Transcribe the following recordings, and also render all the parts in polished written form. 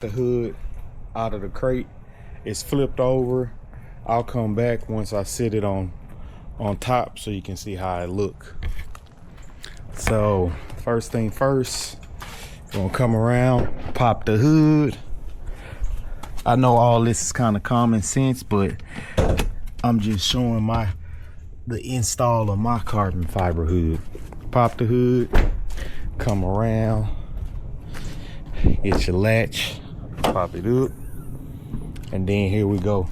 The hood out of the crate, it's flipped over. I'll come back once I sit it on top so you can see how it look. So first thing first, gonna come around, pop the hood. I know all this is kind of common sense, but I'm just showing the install of my carbon fiber hood. Pop the hood, come around, get your latch, pop it up, and then here we go.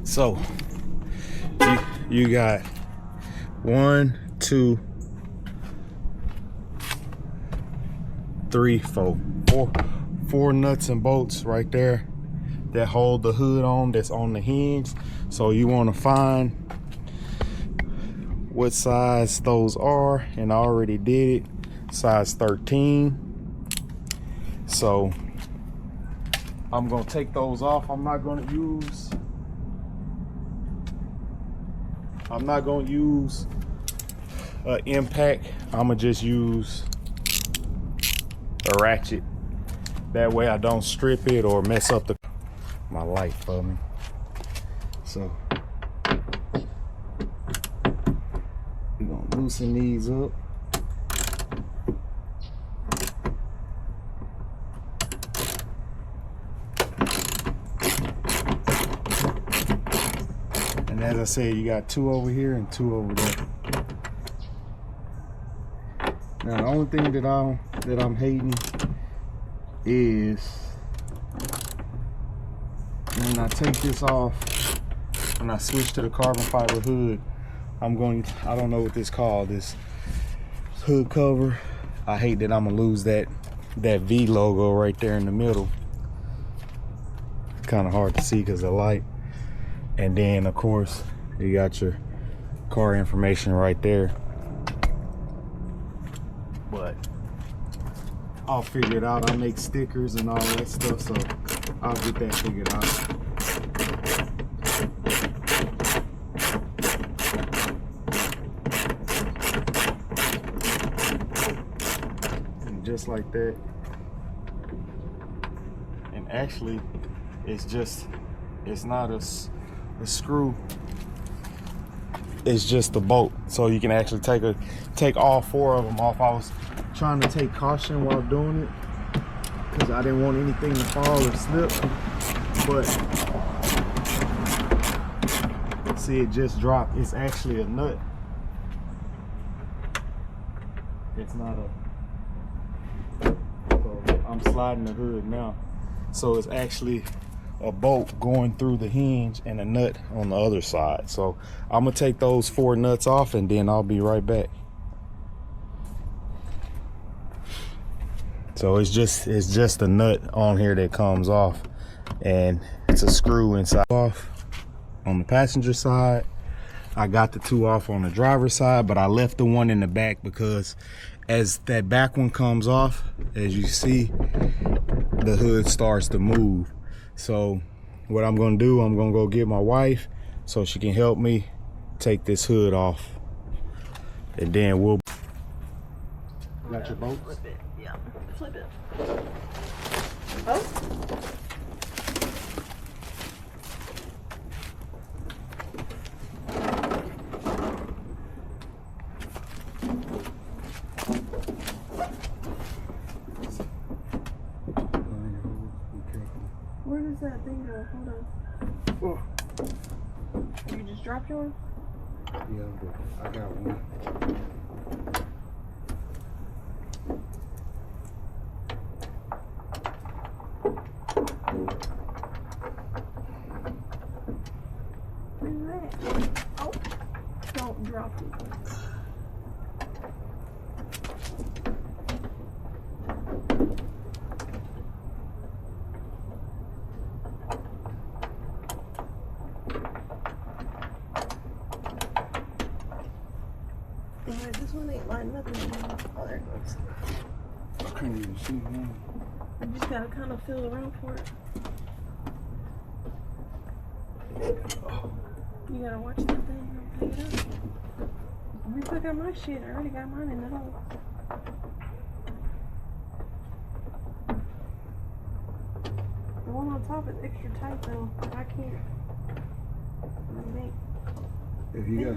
So you got 1, 2, 3, 4 nuts and bolts right there that hold the hood on, that's on the hinge. So you want to find what size those are, and I already did it, size 13. So I'm gonna take those off. I'm not gonna use impact. I'm gonna just use a ratchet. That way I don't strip it or mess up my light for me. So we're gonna loosen these up. And as I said, you got 2 over here and 2 over there. Now the only thing that I'm hating is when I take this off, when I switch to the carbon fiber hood, I don't know what this called, this hood cover. I hate that I'm gonna lose that V logo right there in the middle. Kind of hard to see because of the light. And then of course you got your car information right there. But I'll figure it out. I make stickers and all that stuff, so I'll get that figured out. And just like that. And actually, it's not a screw. It's just a bolt, so you can actually take all 4 of them off. I was trying to take caution while doing it because I didn't want anything to fall or slip, but see, it just dropped. It's actually a nut. It's not so I'm sliding the hood now, so it's actually a bolt going through the hinge and a nut on the other side. So I'm gonna take those 4 nuts off and then I'll be right back. So it's just a nut on here that comes off, and it's a screw inside. Off on the passenger side, I got the 2 off on the driver's side, but I left the one in the back because as that back one comes off, as you see, the hood starts to move. So what I'm gonna do, I'm gonna go get my wife so she can help me take this hood off, and then we'll. Got your bolts? Flip it, yeah, flip it. Oh. Where does that thing go? Hold on. Oh. You just dropped yours? Yeah, I got one. Where's that? Oh, don't drop it. This one ain't lined up anymore. Oh, there it goes. I can't even see one. You just gotta kind of feel around for it. You gotta watch that thing and pick it up. We pick up my shit. I already got mine in the hole. The one on top is extra tight though. I can't. If you got,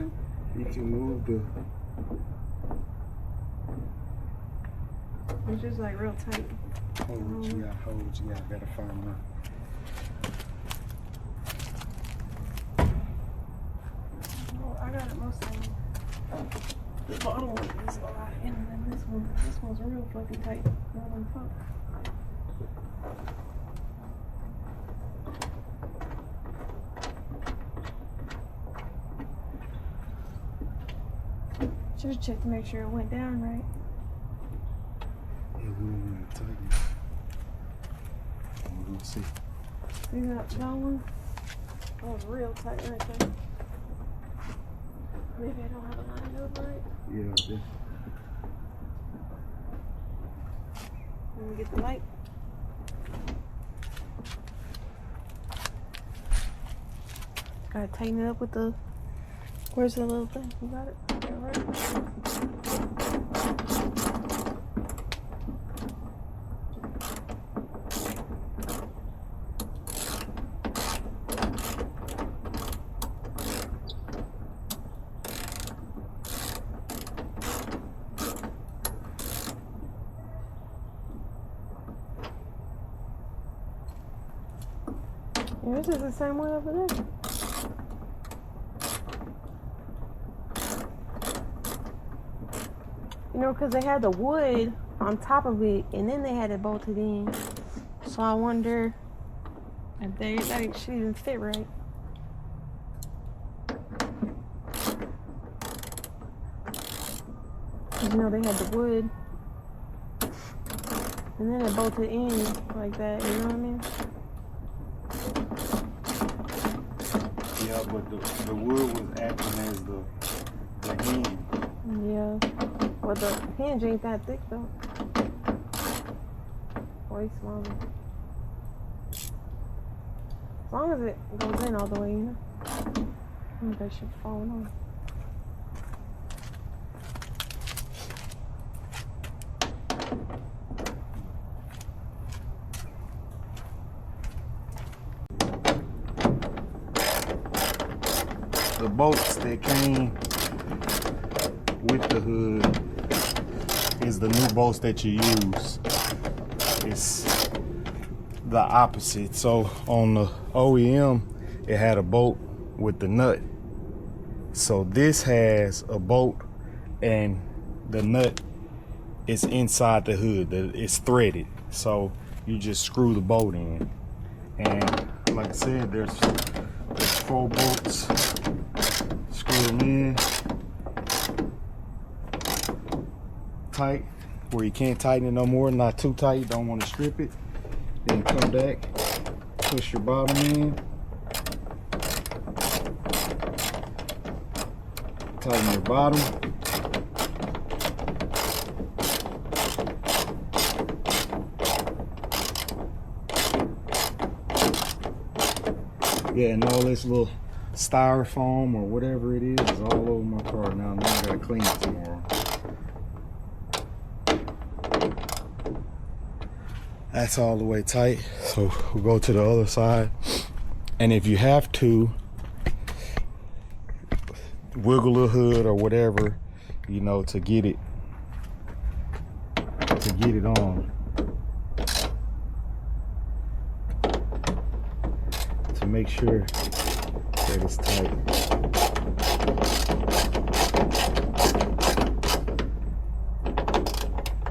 you can move the. It's just like real tight. Hold, you got holes, you gotta find one. Oh, I got it mostly. The bottom one is a lot, and then this one's real fucking tight. The one on top. Just check to make sure it went down right. Yeah, we want to tighten it. We're gonna see. See that one? That was real tight right there. Maybe I don't have it lined up right. Yeah, right there. Let me get the light. Gotta tighten it up with the. Where's the little thing? You got it? Yeah, right. Yeah, this is the same one over there. You know, because they had the wood on top of it, and then they had it bolted in. So I wonder if that shit didn't fit right. You know, they had the wood, and then it bolted in like that. You know what I mean? Yeah, but the wood was acting as the hinge. Yeah. Well, the hinge ain't that thick though. Way smaller. As long as it goes in all the way, you know. I think that shit falling off. The bolts that came with the hood is the new bolts that you use. It's the opposite. So on the OEM, it had a bolt with the nut. So this has a bolt and the nut is inside the hood. It's threaded. So you just screw the bolt in. And like I said, there's 4 bolts. Screw them in tight where you can't tighten it no more, not too tight, you don't want to strip it. Then come back, push your bottom in, tighten your bottom, yeah, and all this little styrofoam or whatever it is all over my car now. Now I gotta clean it tomorrow. That's all the way tight. So we'll go to the other side. And if you have to wiggle the hood or whatever, you know, to get it on. To make sure that it's tight.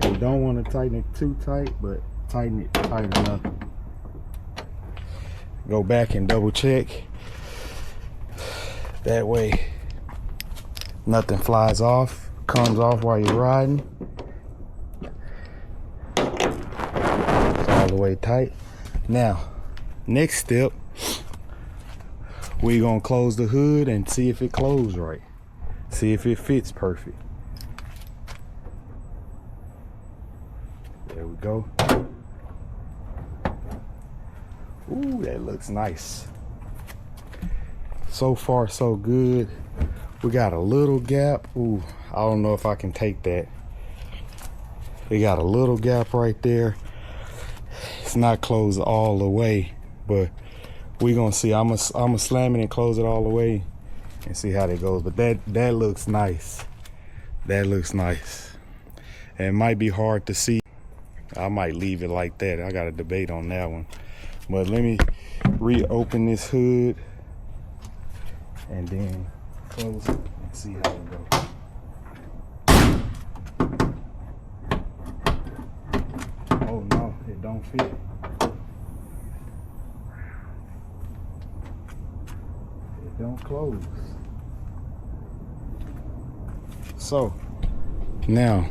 You don't want to tighten it too tight, but tighten it tight enough. Go back and double check. That way nothing flies off, comes off while you're riding. It's all the way tight. Now, next step, we're gonna close the hood and see if it closed right. See if it fits perfect. There we go. Ooh, that looks nice. So far, so good. We got a little gap. Ooh, I don't know if I can take that. We got a little gap right there. It's not closed all the way. but we gonna see. I'm gonna slam it and close it all the way and see how that goes. But that looks nice. That looks nice. And it might be hard to see. I might leave it like that. I got a debate on that one. But let me reopen this hood and then close it and see how it goes. Oh no, it don't fit. It don't close. So now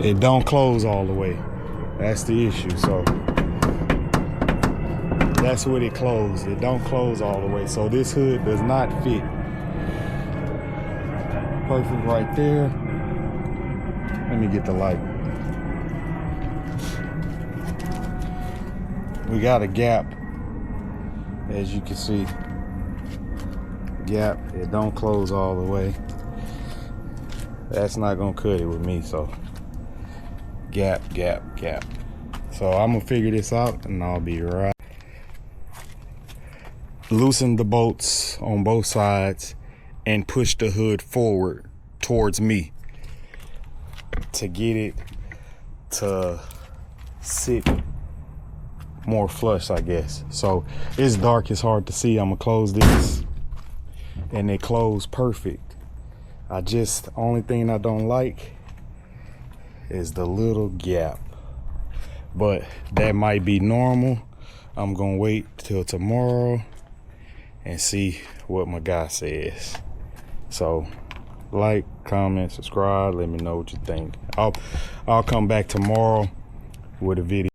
it don't close all the way. That's the issue. So that's what it closed. It don't close all the way. So this hood does not fit. Perfect right there. Let me get the light. We got a gap, as you can see. Gap. It don't close all the way. That's not gonna cut it with me. So gap. So I'm gonna figure this out and I'll be right. Loosen the bolts on both sides and push the hood forward towards me to get it to sit more flush, I guess. So it's dark, it's hard to see. I'm gonna close this and it closed perfect. Only thing I don't like is the little gap, but that might be normal. I'm gonna wait till tomorrow and see what my guy says. So like, comment, subscribe, let me know what you think. I'll come back tomorrow with a video.